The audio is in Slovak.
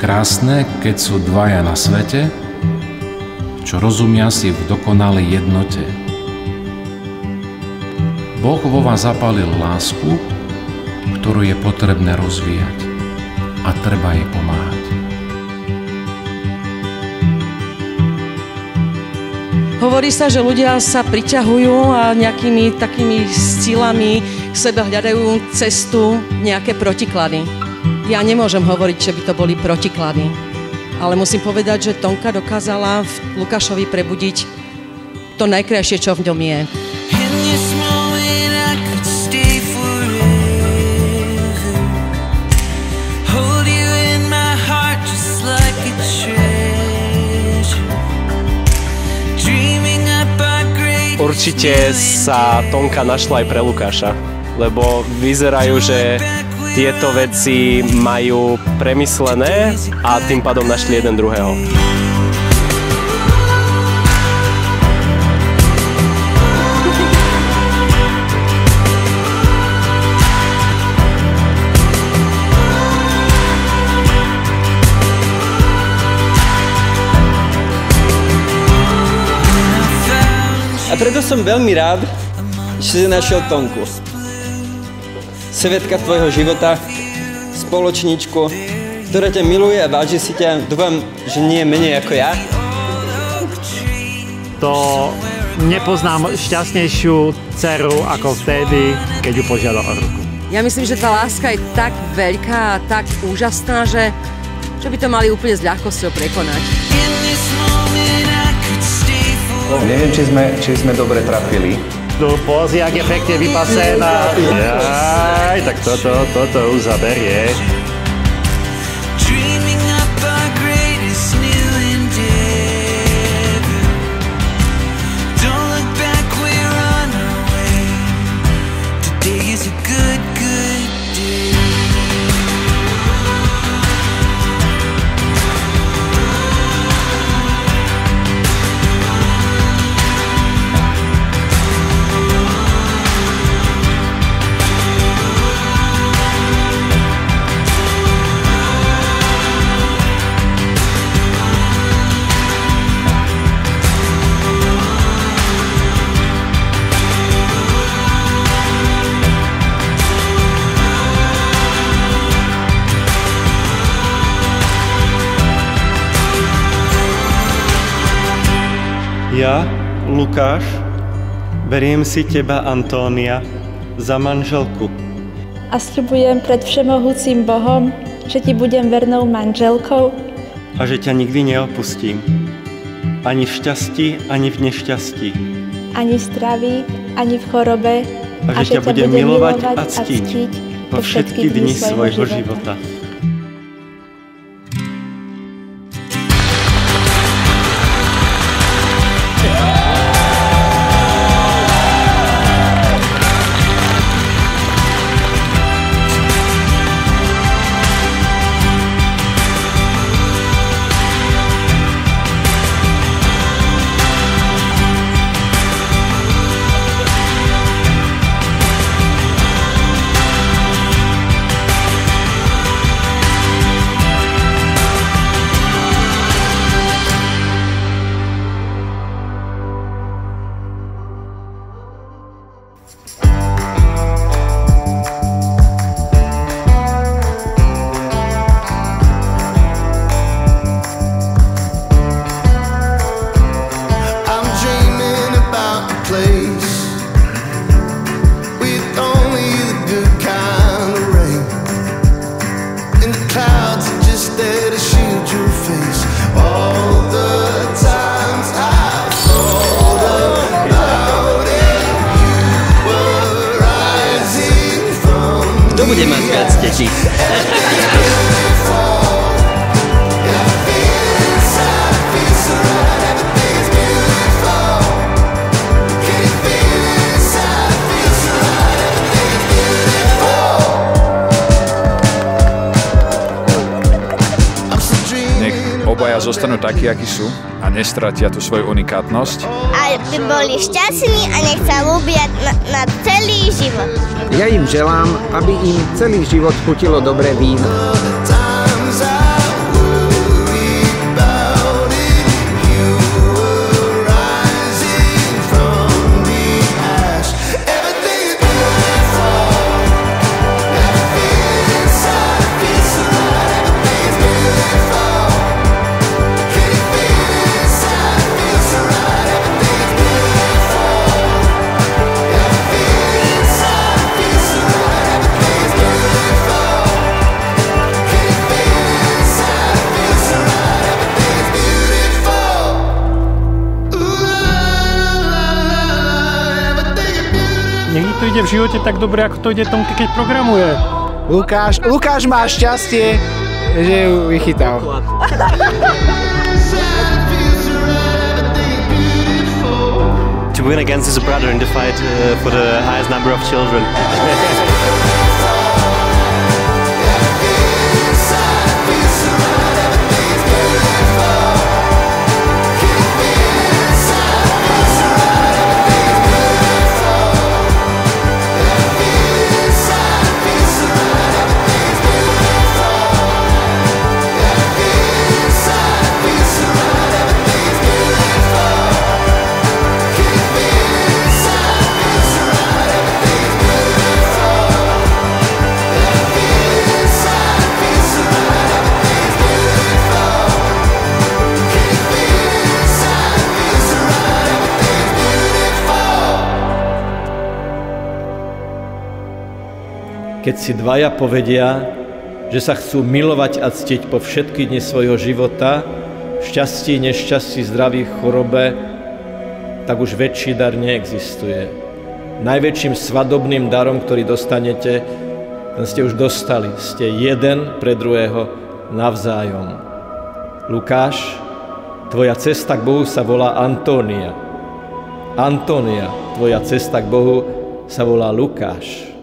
krásne, keď sú dvaja na svete, čo rozumia si v dokonalej jednote. Boh vo vás zapálil lásku, ktorú je potrebné rozvíjať a treba jej pomáhať. Hovorí sa, že ľudia sa priťahujú a nejakými takými silami k sebe hľadajú cestu, nejaké protiklady. Ja nemôžem hovoriť, že by to boli protiklady, ale musím povedať, že Tonka dokázala v Lukášovi prebudiť to najkrajšie, čo v ňom je. Určite sa Tonka našla aj pre Lukáša, lebo vyzerajú, že tieto veci majú premyslené a tým pádom našli jeden druhého. A preto som veľmi rád, že si našiel Tonku. Svetka tvojho života, spoločníčku, ktorá ťa miluje a váži si ťa. Dúfam, že nie menej ako ja. To nepoznám šťastnejšiu dceru ako vtedy, keď ju požiadal o ruku. Ja myslím, že tá láska je tak veľká a tak úžasná, že by to mali úplne s ľahkosťou prekonať. Neviem, či sme dobre trafili. Tu pozri, jak je pekne vypasená. Jaj, tak toto už zaberie. Ja, Lukáš, beriem si teba, Antónia, za manželku. A sľubujem pred všemohúcim Bohom, že ti budem vernou manželkou. A že ťa nikdy neopustím. Ani v šťastí, ani v nešťastí. Ani v zdraví, ani v chorobe. A že ťa budem milovať a ctiť po všetky dni svojho života. Kto bude mať viac detí? Obaja zostanú takí, akí sú a nestratia tú svoju unikátnosť. Aby boli šťastní a nech sa ľúbia na celý život. Ja im želám, aby im celý život chutilo dobré víno. to ide v živote tak dobre, ako to ide Tonke, keď programuje. Lukáš má šťastie, že ju vychytal. To win against his brother in the fight for the highest number of children. Keď si dvaja povedia, že sa chcú milovať a ctiť po všetky dni svojho života, v šťastí, nešťastí, zdraví, chorobe, tak už väčší dar neexistuje. Najväčším svadobným darom, ktorý dostanete, ten ste už dostali. Ste jeden pre druhého navzájom. Lukáš, tvoja cesta k Bohu sa volá Antónia. Antónia, tvoja cesta k Bohu sa volá Lukáš.